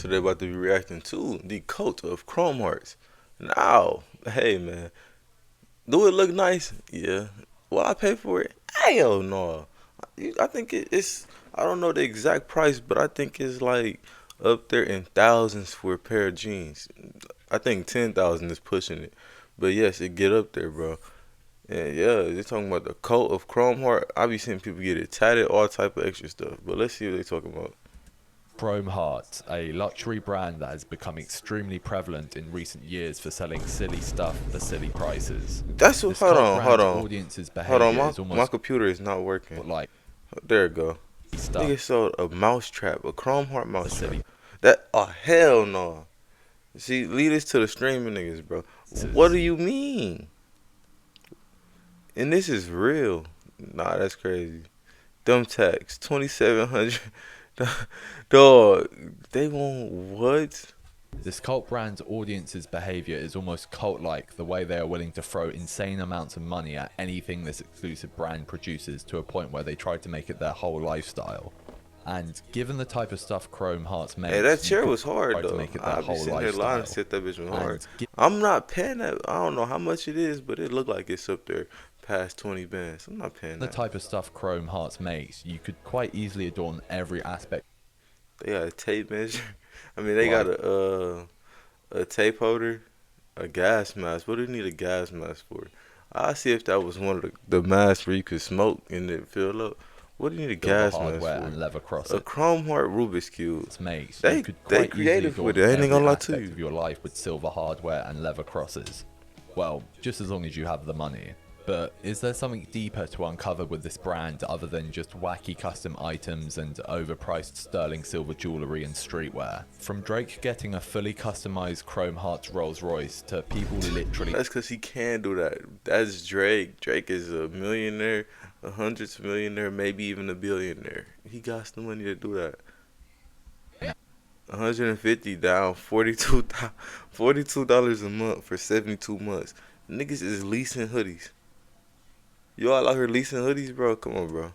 So they're about to be reacting to the cult of Chrome Hearts. Now, hey man, do it look nice? Yeah. Will I pay for it? Hell no. I think it's, I don't know the exact price, but I think it's like up there in thousands for a pair of jeans. I think 10,000 is pushing it, but yes, it get up there, bro. And yeah, they're talking about the coat of Chrome Heart. I be seeing people get it tatted, all type of extra stuff. But let's see what they talking about. Chrome Heart, a luxury brand that has become extremely prevalent in recent years for selling silly stuff for silly prices. That's what. This Hold cult on, hold brand's on, audience's hold on. behavior My is my almost computer is not working. like There it go. stuff Nigga sold a mouse trap, a Chrome Heart for mouse trap. silly That, oh hell no. See, lead us to the streaming niggas, bro. What do prices. you mean? And this is real. Nah, that's crazy. Dumb tax, 2,700. Dog, they want what? This cult brand's audience's behavior is almost cult-like, the way they are willing to throw insane amounts of money at anything this exclusive brand produces to a point where they try to make it their whole lifestyle. And given the type of stuff Chrome Hearts makes, Hey, that you chair could was hard try to though. make it their I be whole sitting here lying and lifestyle. said that bitch was hard. And I'm not paying that. I don't know how much it is, but it look like it's up there past 20 bands. I'm not paying the that. type of stuff Chrome Hearts makes, you could quite easily adorn every aspect. They got a tape measure. I mean, they got a tape holder, a gas mask. What do you need a gas mask for? I see if that was one of the masks where you could smoke and it fill up. What do you need a Silver gas mask hardware for? and leather A crosses Chrome Heart Rubik's Cube. makes, you They could they quite easily creative with adorn it. I ain't every gonna lie to aspect you. of your life with silver hardware and leather crosses. Well, just as long as you have the money. But is there something deeper to uncover with this brand other than just wacky custom items and overpriced sterling silver jewellery and streetwear? From Drake getting a fully customized Chrome Hearts Rolls Royce to people literally That's because he can do that. That's Drake. Drake is a millionaire, a hundreds millionaire, maybe even a billionaire. He got the money to do that. 150 down, $42 a month for 72 months. Niggas is leasing hoodies. Y'all out here leasing hoodies, bro? Come on, bro.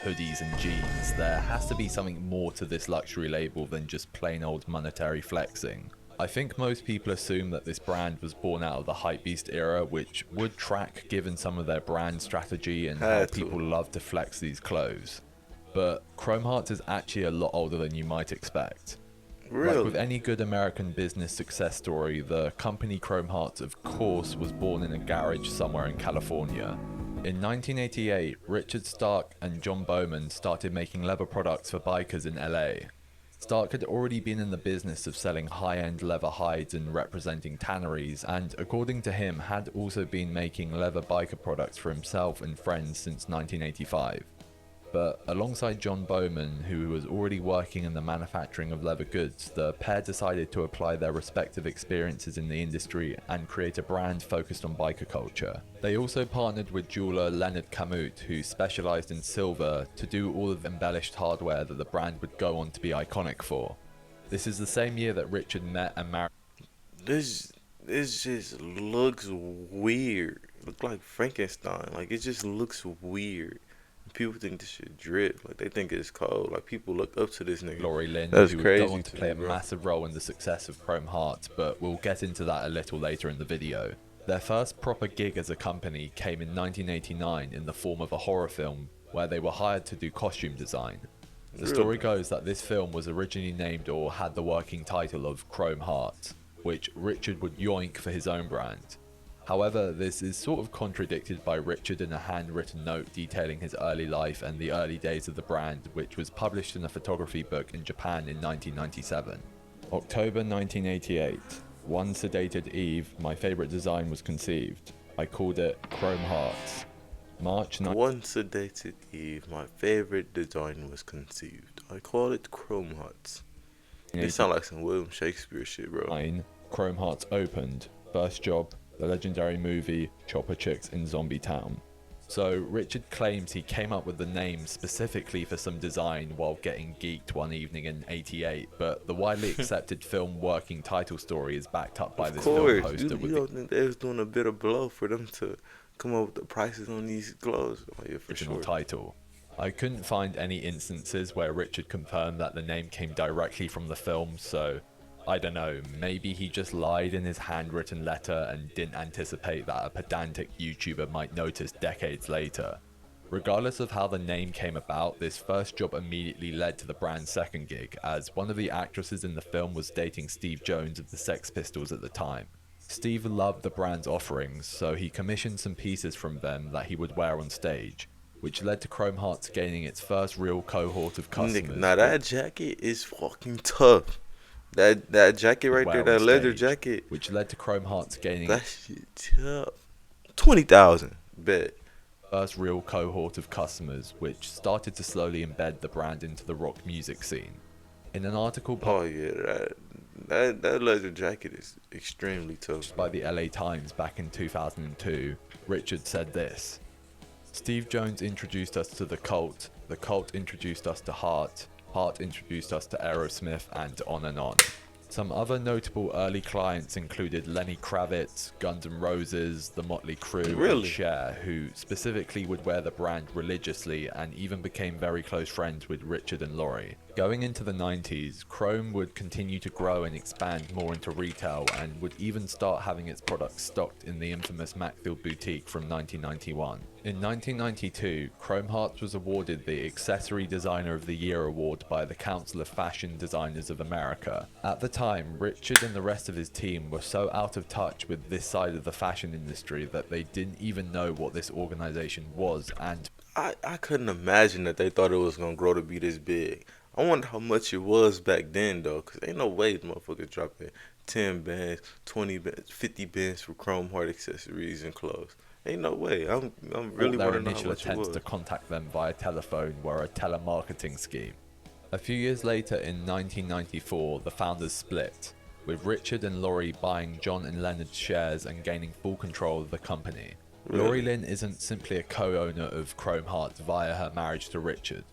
hoodies and jeans, there has to be something more to this luxury label than just plain old monetary flexing. I think most people assume that this brand was born out of the hypebeast era, which would track given some of their brand strategy and how Had to. people love to flex these clothes. But Chrome Hearts is actually a lot older than you might expect. Like with Really? any good American business success story, the company Chrome Hearts, of course, was born in a garage somewhere in California. In 1988, Richard Stark and John Bowman started making leather products for bikers in LA. Stark had already been in the business of selling high-end leather hides and representing tanneries, and according to him, had also been making leather biker products for himself and friends since 1985. But alongside John Bowman, who was already working in the manufacturing of leather goods, the pair decided to apply their respective experiences in the industry and create a brand focused on biker culture. They also partnered with jeweler Leonard Kamut, who specialized in silver, to do all of the embellished hardware that the brand would go on to be iconic for. This is the same year that Richard met and married This this just looks weird. Look like Frankenstein. Like it just looks weird. People think this shit drip. Like they think it's cold. Like people look up to this nigga. Laurie Lynn, That's who would crazy go on to to play me, a bro. massive role in the success of Chrome Heart, but we'll get into that a little later in the video. Their first proper gig as a company came in 1989 in the form of a horror film where they were hired to do costume design. The Really? story goes that this film was originally named or had the working title of Chrome Heart, which Richard would yoink for his own brand. However, this is sort of contradicted by Richard in a handwritten note detailing his early life and the early days of the brand, which was published in a photography book in Japan in 1997. October 1988. One sedated eve, my favorite design was conceived. I called it Chrome Hearts. March One sedated eve, my favorite design was conceived. I call it Chrome Hearts. It sound like some William Shakespeare shit, bro. 1989, Chrome Hearts opened. First job, the legendary movie Chopper Chicks in Zombie Town. So Richard claims he came up with the name specifically for some design while getting geeked one evening in '88, but the widely accepted film working title story is backed up by Of this film course, poster you with don't think they was doing a bit of blow for them to come up with the prices on these clothes? Oh yeah, the for original sure. title. I couldn't find any instances where Richard confirmed that the name came directly from the film, so I don't know, maybe he just lied in his handwritten letter and didn't anticipate that a pedantic YouTuber might notice decades later. Regardless of how the name came about, this first job immediately led to the brand's second gig, as one of the actresses in the film was dating Steve Jones of the Sex Pistols at the time. Steve loved the brand's offerings, so he commissioned some pieces from them that he would wear on stage, which led to Chrome Hearts gaining its first real cohort of customers. Now that jacket is fucking tough. That jacket right there, that leather jacket, which led to Chrome Hearts gaining that shit tough. 20,000, bet. First real cohort of customers, which started to slowly embed the brand into the rock music scene. In an article Oh yeah, that leather jacket is extremely tough by the LA Times back in 2002, Richard said this: Steve Jones introduced us to the Cult introduced us to Heart introduced us to Aerosmith, and on and on. Some other notable early clients included Lenny Kravitz, Guns N' Roses, The Motley Crue, and Cher, who specifically would wear the brand religiously and even became very close friends with Richard and Laurie. Going into the 90s, Chrome would continue to grow and expand more into retail and would even start having its products stocked in the infamous Macfield boutique from 1991. In 1992, Chrome Hearts was awarded the Accessory Designer of the Year award by the Council of Fashion Designers of America. At the time, Richard and the rest of his team were so out of touch with this side of the fashion industry that they didn't even know what this organization was, and I couldn't imagine that they thought it was gonna grow to be this big. I wonder how much it was back then though, cause ain't no way motherfuckers dropping 10 bands, 20 bands, 50 bands for Chrome Heart accessories and clothes. Ain't no way. I'm really their wondering how initial much it attempts was. to contact them via telephone were a telemarketing scheme. A few years later, in 1994, the founders split, with Richard and Laurie buying John and Leonard's shares and gaining full control of the company. Really? Laurie Lynn isn't simply a co-owner of Chrome Hearts via her marriage to Richard.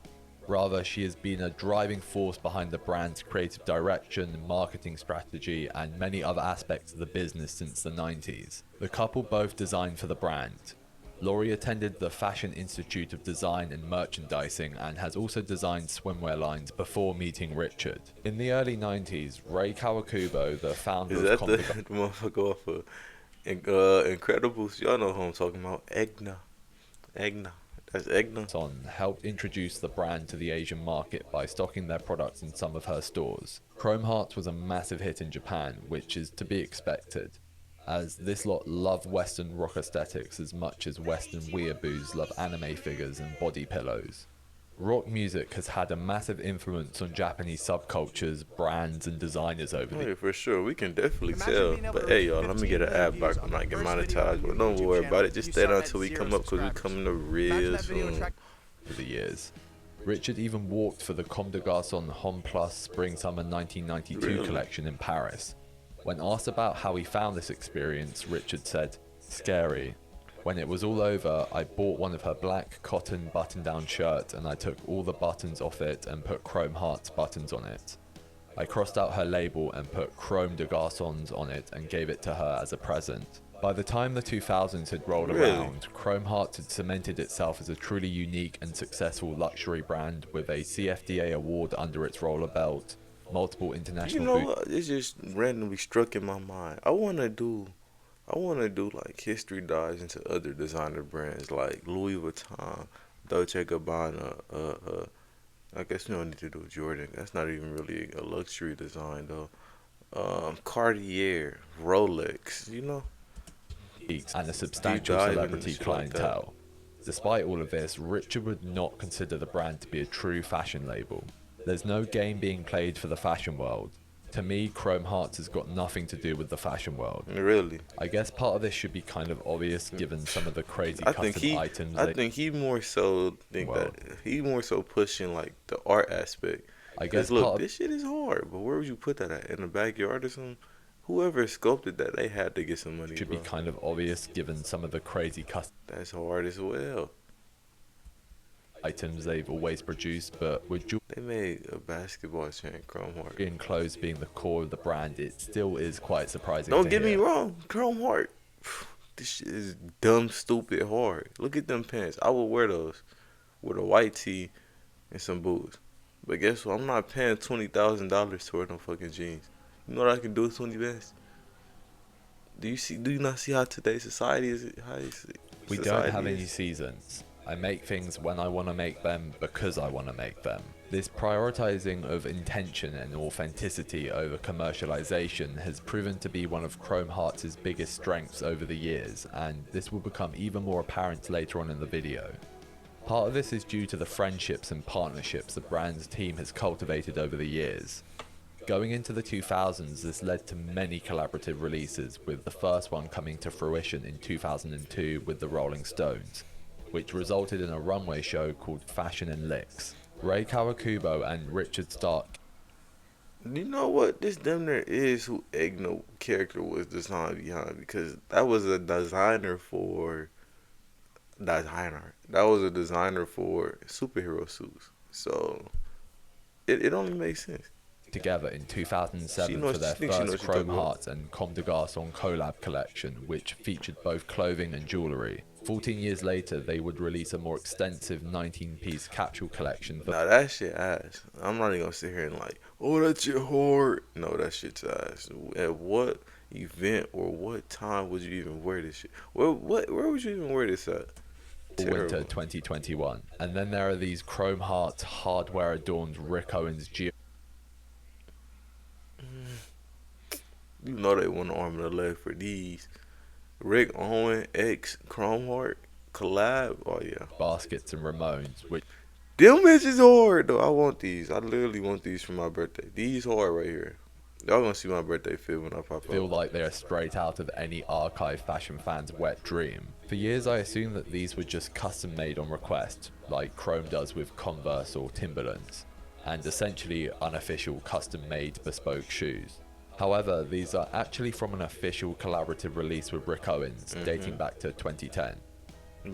Rather, she has been a driving force behind the brand's creative direction, marketing strategy, and many other aspects of the business since the 90s. The couple both designed for the brand. Laurie attended the Fashion Institute of Design and Merchandising and has also designed swimwear lines before meeting Richard. In the early 90s, Ray Kawakubo, the founder Is of that the motherfucker off of Incredibles? Y'all know who I'm talking about. Egna. That's Egna. helped introduce the brand to the Asian market by stocking their products in some of her stores. Chrome Hearts was a massive hit in Japan, which is to be expected, as this lot love Western rock aesthetics as much as Western weeaboos love anime figures and body pillows. Rock music has had a massive influence on Japanese subcultures, brands, and designers over the years. For sure, we can definitely tell. But hey, y'all, let me get an ad back when I get monetized. But don't worry about it. Just stay down until we come up, because we coming up real soon. For the years. Richard even walked for the Comme des Garçons Homme Plus Spring-Summer 1992 collection in Paris. When asked about how he found this experience, Richard said, "Scary. When it was all over, I bought one of her black cotton button-down shirts and I took all the buttons off it and put Chrome Hearts buttons on it. I crossed out her label and put Chrome des Garçons on it and gave it to her as a present." By the time the 2000s had rolled around, Chrome Hearts had cemented itself as a truly unique and successful luxury brand with a CFDA award under its roller belt, multiple international... You know what? It just randomly struck in my mind. I wanna do like history dives into other designer brands like Louis Vuitton, Dolce & Gabbana. I guess you don't need to do Jordan. That's not even really a luxury design though. Cartier, Rolex. You know. And a substantial celebrity clientele. Despite all of this, Richard would not consider the brand to be a true fashion label. There's no game being played for the fashion world. To me, Chrome Hearts has got nothing to do with the fashion world. Really? I guess part of this should be kind of obvious given some of the crazy custom items. I think he more so pushing like the art aspect. I guess look, this shit is hard, but where would you put that at? In the backyard or something? Whoever sculpted that, they had to get some money. Should be kind of obvious given some of the crazy custom. That's hard as well. Items they've always produced, but with they made a basketball chain, Chrome Heart. In clothes being the core of the brand, it still is quite surprising. Don't get me wrong, Chrome Heart. This shit is dumb, stupid hard. Look at them pants. I would wear those. with a white tee and some boots. But guess what? I'm not paying $20,000 toward no fucking jeans. You know what I can do with 20 bands? Do you see? Do you not see how today's society is? We don't have any seasons. I make things when I want to make them because I want to make them. This prioritizing of intention and authenticity over commercialization has proven to be one of Chrome Hearts' biggest strengths over the years, and this will become even more apparent later on in the video. Part of this is due to the friendships and partnerships the brand's team has cultivated over the years. Going into the 2000s, this led to many collaborative releases, with the first one coming to fruition in 2002 with the Rolling Stones, which resulted in a runway show called Fashion and Licks. Ray Kawakubo and Richard Stark. You know what? This damn near is who Egno character was designed behind, because that was a designer for superhero suits. So it only makes sense. Together in 2007 for their first Chrome Hearts and Comme des Garçons collab collection, which featured both clothing and jewellery. 14 years later, they would release a more extensive 19-piece capsule collection. Now that shit ass. I'm not even gonna sit here and like, oh, that shit hard. No, that shit's ass. At what event or what time would you even wear this shit? Where would you even wear this at? Winter 2021. And then there are these Chrome Hearts hardware adorned Rick Owens Geo. You know they want an arm and a leg for these. Rick Owen X Chrome Heart collab. Oh yeah. Baskets and Ramones, which them bitches hard though. I want these. I literally want these for my birthday. These hard right here. Y'all gonna see my birthday fit when I pop up. Feel like they are straight out of any archive fashion fan's wet dream. For years I assumed that these were just custom made on request, like Chrome does with Converse or Timberlands, and essentially unofficial custom made bespoke shoes. However, these are actually from an official collaborative release with Rick Owens, dating back to 2010.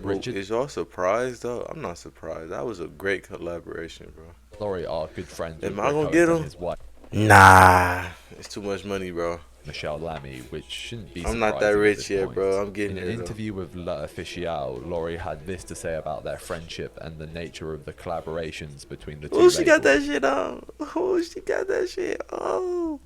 Richard, is y'all surprised though? I'm not surprised. That was a great collaboration, bro. Lori are good friends with Am I Rick gonna Owens get and him? his wife, Nah, it's too much money, bro. Michelle Lamy, which shouldn't be I'm surprising not that at rich this yet, point. bro. I'm getting In it. an interview with L'Officiel, Lori had this to say about their friendship and the nature of the collaborations between the two Oh, she got labels. that shit on. Oh, she got that shit. Oh.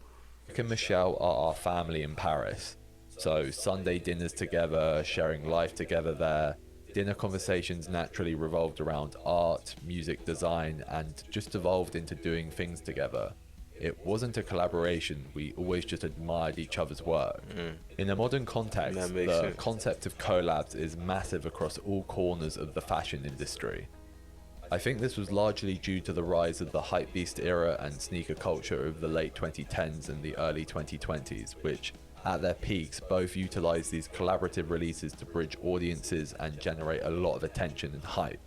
Rick and Michelle are our family in Paris. So Sunday dinners together, sharing life together there. Dinner conversations naturally revolved around art, music design, and just evolved into doing things together. It wasn't a collaboration, we always just admired each other's work. In a modern context, the sense. concept of collabs is massive across all corners of the fashion industry. I think this was largely due to the rise of the hypebeast era and sneaker culture of the late 2010s and the early 2020s, which, at their peaks, both utilized these collaborative releases to bridge audiences and generate a lot of attention and hype.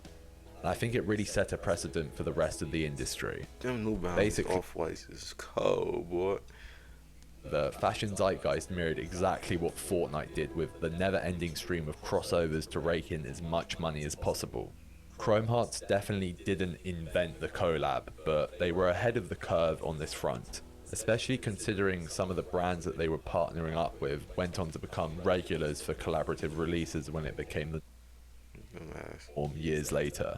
And I think it really set a precedent for the rest of the industry. Them New Balance Basically, Off-Whites is cold, boy. the fashion zeitgeist mirrored exactly what Fortnite did, with the never-ending stream of crossovers to rake in as much money as possible. Chrome Hearts definitely didn't invent the collab, but they were ahead of the curve on this front, especially considering some of the brands that they were partnering up with went on to become regulars for collaborative releases when it became the norm years later.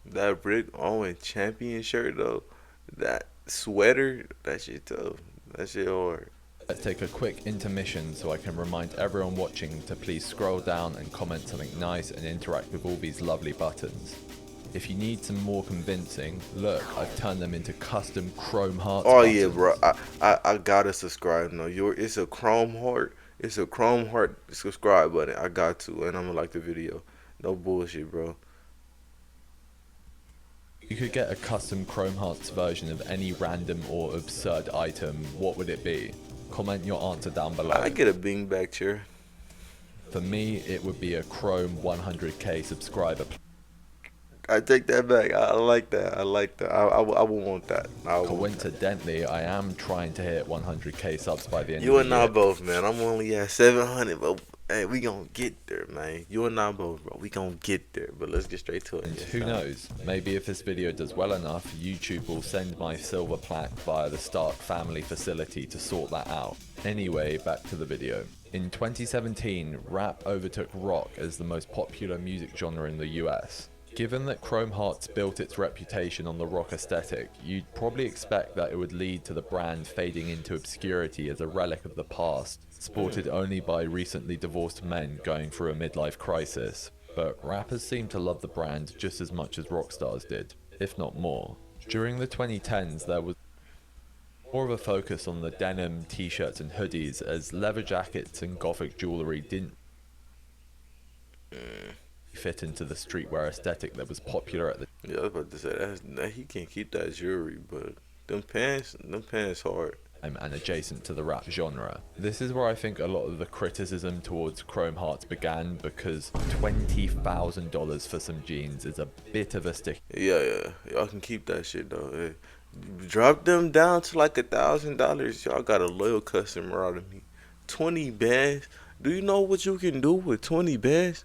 That Rick Owen champion shirt though, that sweater, that shit tough. That shit hard. Let's take a quick intermission so I can remind everyone watching to please scroll down and comment something nice and interact with all these lovely buttons. If you need some more convincing, look, I've turned them into custom Chrome Hearts buttons. Yeah, bro. I gotta subscribe. No, it's a Chrome Heart. It's a Chrome Heart subscribe button. I got to, and I'm gonna like the video. No bullshit, bro. You could get a custom Chrome Hearts version of any random or absurd item. What would it be? Comment your answer down below. I get a beanbag chair. For me, it would be a Chrome 100k subscriber. I take that back. I like that. I like that. I would want that. Coincidentally, I am trying to hit 100k subs by the end of the You year. and I both, man. I'm only at 700, but hey, we gonna get there, man. You and I both, bro. We gonna get there. But let's get straight to it. And who knows, maybe if this video does well enough, YouTube will send my silver plaque via the Stark family facility to sort that out. Anyway, back to the video. In 2017, rap overtook rock as the most popular music genre in the US. Given that Chrome Hearts built its reputation on the rock aesthetic, you'd probably expect that it would lead to the brand fading into obscurity as a relic of the past, sported only by recently divorced men going through a midlife crisis. But rappers seem to love the brand just as much as rock stars did, if not more. During the 2010s, there was more of a focus on the denim, t-shirts and hoodies, as leather jackets and gothic jewellery didn't fit into the streetwear aesthetic that was popular at the Yeah, I was about to say he can't keep that jewelry, but them pants hard. time and adjacent to the rap genre. This is where I think a lot of the criticism towards Chrome Hearts began, because $20,000 for some jeans is a bit of a stick. Yeah, y'all can keep that shit though. Hey, drop them down to like $1,000. Y'all got a loyal customer out of me. 20 bands. Do you know what you can do with 20 bands?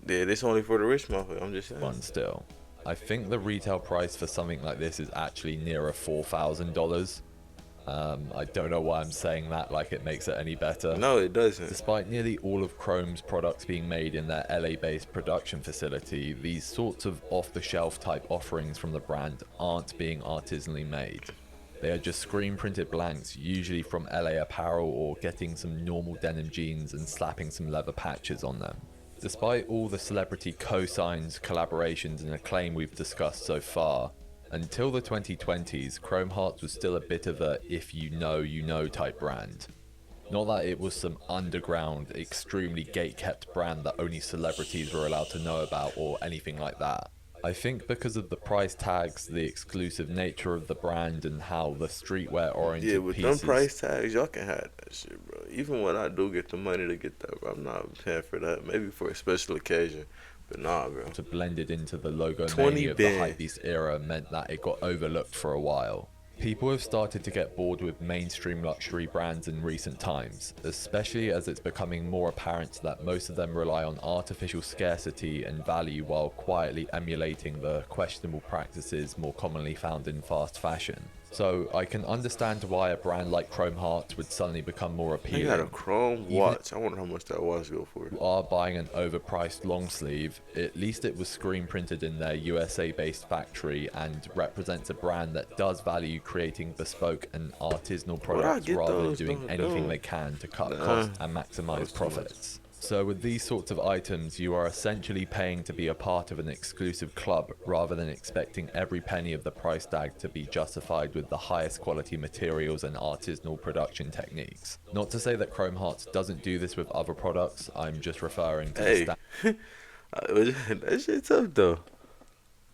Yeah, this only for the rich motherfucker. I'm just saying. One still. I think the retail price for something like this is actually nearer $4,000. I don't know why I'm saying that like it makes it any better. No, it doesn't. Despite nearly all of Chrome's products being made in their LA-based production facility, these sorts of off-the-shelf type offerings from the brand aren't being artisanally made. They are just screen-printed blanks, usually from LA Apparel, or getting some normal denim jeans and slapping some leather patches on them. Despite all the celebrity co-signs, collaborations and acclaim we've discussed so far, until the 2020s, Chrome Hearts was still a bit of a if you know type brand. Not that it was some underground, extremely gate-kept brand that only celebrities were allowed to know about or anything like that. I think because of the price tags, the exclusive nature of the brand, and how the streetwear-oriented Yeah, with pieces... them price tags, y'all can have that shit, bro. Even when I do get the money to get that, bro, I'm not paying for that. Maybe for a special occasion, but nah, bro. to blended into the logo 20 mania of the bands. hypebeast era meant that it got overlooked for a while. People have started to get bored with mainstream luxury brands in recent times, especially as it's becoming more apparent that most of them rely on artificial scarcity and value while quietly emulating the questionable practices more commonly found in fast fashion. So I can understand why a brand like Chrome Hearts would suddenly become more They got a appealing. chrome watch. I wonder how much that watch go for. You are buying an overpriced long sleeve, at least it was screen printed in their USA based factory and represents a brand that does value creating bespoke and artisanal products get rather than those, doing though? anything No. they can to cut Nah, costs and that maximize was too much. profits. So with these sorts of items, you are essentially paying to be a part of an exclusive club rather than expecting every penny of the price tag to be justified with the highest quality materials and artisanal production techniques. Not to say that Chrome Hearts doesn't do this with other products, I'm just referring to Hey, the that shit tough though.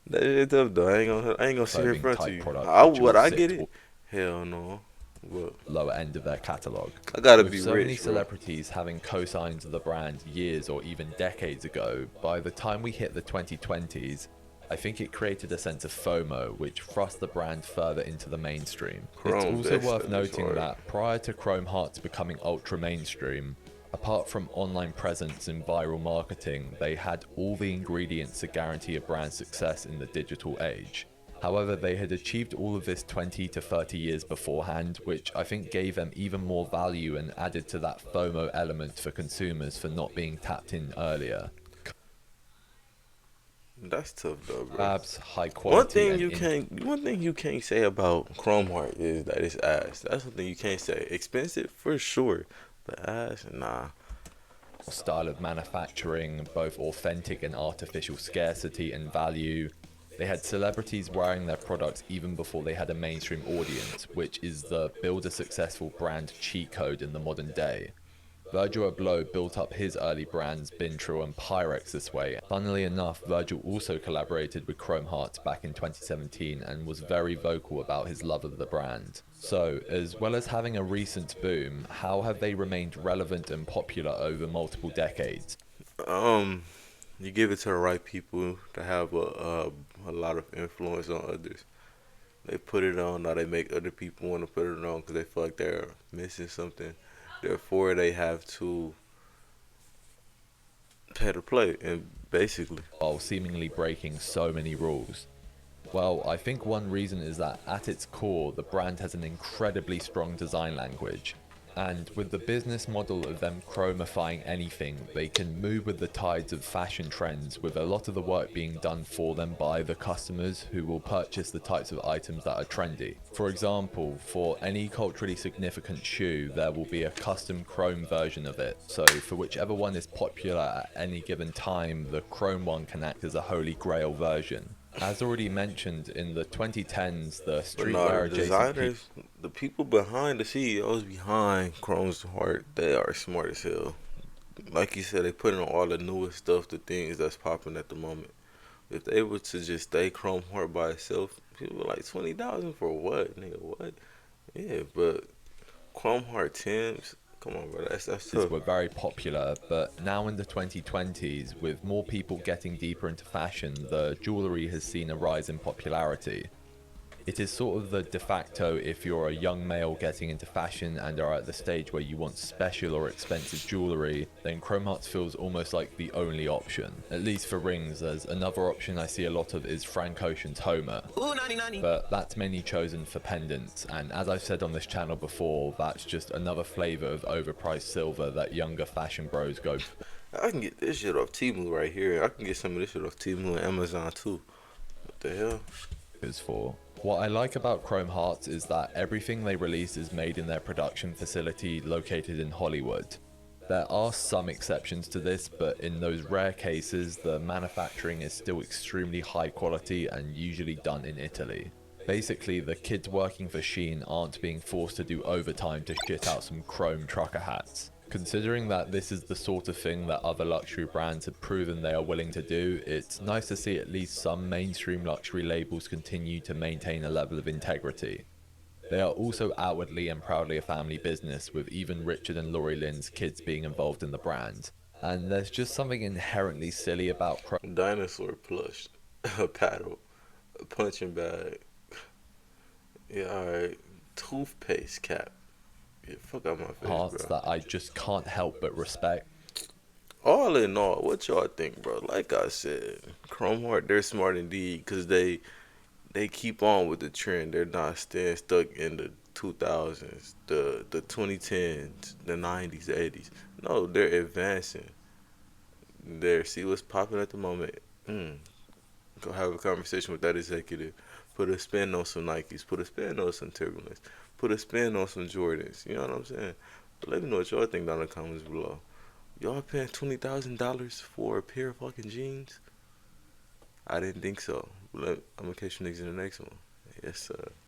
That shit tough though. I ain't gonna sit here in clothing front of type you. product How which would will I sit get it? Hell no. But lower end of their catalogue. I gotta With be so many rich, bro. celebrities having co-signs of the brand years or even decades ago, by the time we hit the 2020s, I think it created a sense of FOMO, which thrust the brand further into the mainstream. Chrome, It's that also worth stuff is noting hard. that prior to Chrome Hearts becoming ultra mainstream, apart from online presence and viral marketing, they had all the ingredients to guarantee a brand's success in the digital age. However, they had achieved all of this 20 to 30 years beforehand, which I think gave them even more value and added to that FOMO element for consumers for not being tapped in earlier. That's tough though, bro. Collabs, high quality, One thing you can't say about Chrome Heart is that it's ass. That's something you can't say. Expensive for sure, but ass, nah. style of manufacturing, both authentic and artificial scarcity and value. They had celebrities wearing their products even before they had a mainstream audience, which is the build a successful brand cheat code in the modern day. Virgil Abloh built up his early brands Bintro and Pyrex this way. Funnily enough, Virgil also collaborated with Chrome Hearts back in 2017 and was very vocal about his love of the brand. So, as well as having a recent boom, how have they remained relevant and popular over multiple decades? You give it to the right people to have a lot of influence on others. They put it on, now they make other people want to put it on because they feel like they're missing something. Therefore, they have to pay to play, and basically. While seemingly breaking so many rules? Well, I think one reason is that at its core, the brand has an incredibly strong design language. And with the business model of them chromifying anything, they can move with the tides of fashion trends, with a lot of the work being done for them by the customers who will purchase the types of items that are trendy. For example, for any culturally significant shoe, there will be a custom chrome version of it. So for whichever one is popular at any given time, the chrome one can act as a holy grail version. As already mentioned, in the 2010s, the But no, the streetwear adjacent people. designers, the people behind the CEOs behind Chrome's Heart, they are smart as hell. Like you said, they put in all the newest stuff, the things that's popping at the moment. If they were to just stay Chrome Heart by itself, people were like 20,000 for what, nigga? What? Yeah, but Chrome Heart Tims, come on, bro, that's tough. Were very popular, but now in the 2020s, with more people getting deeper into fashion, the jewellery has seen a rise in popularity. It is sort of the de facto if you're a young male getting into fashion and are at the stage where you want special or expensive jewellery, then Chrome Hearts feels almost like the only option. At least for rings, as another option I see a lot of is Frank Ocean's Homer. But that's mainly chosen for pendants, and as I've said on this channel before, that's just another flavour of overpriced silver that younger fashion bros go I can get this shit off Temu right here. I can get some of this shit off Temu and Amazon too. What the hell? for. What I like about Chrome Hearts is that everything they release is made in their production facility located in Hollywood. There are some exceptions to this, but in those rare cases, the manufacturing is still extremely high quality and usually done in Italy. Basically, the kids working for Shein aren't being forced to do overtime to shit out some chrome trucker hats. Considering that this is the sort of thing that other luxury brands have proven they are willing to do, it's nice to see at least some mainstream luxury labels continue to maintain a level of integrity. They are also outwardly and proudly a family business, with even Richard and Lori Lynn's kids being involved in the brand. And there's just something inherently silly about Dinosaur plush, a paddle, a punching bag. Yeah, alright. Toothpaste cap. Yeah, fuck out my face, Hearts bro. that I just can't help but respect. All in all, what y'all think, bro? Like I said, Chrome Heart, they're smart indeed, cause they keep on with the trend. They're not staying stuck in the 2000s, the 2010s, the 90s, the 80s. No, they're advancing. There, see what's popping at the moment. Mm. Go have a conversation with that executive. Put a spin on some Nikes. Put a spin on some Timberlands. Put a spin on some Jordans. You know what I'm saying? But let me know what y'all think down in the comments below. Y'all paying $20,000 for a pair of fucking jeans? I didn't think so. But I'm gonna catch you niggas in the next one. Yes, sir.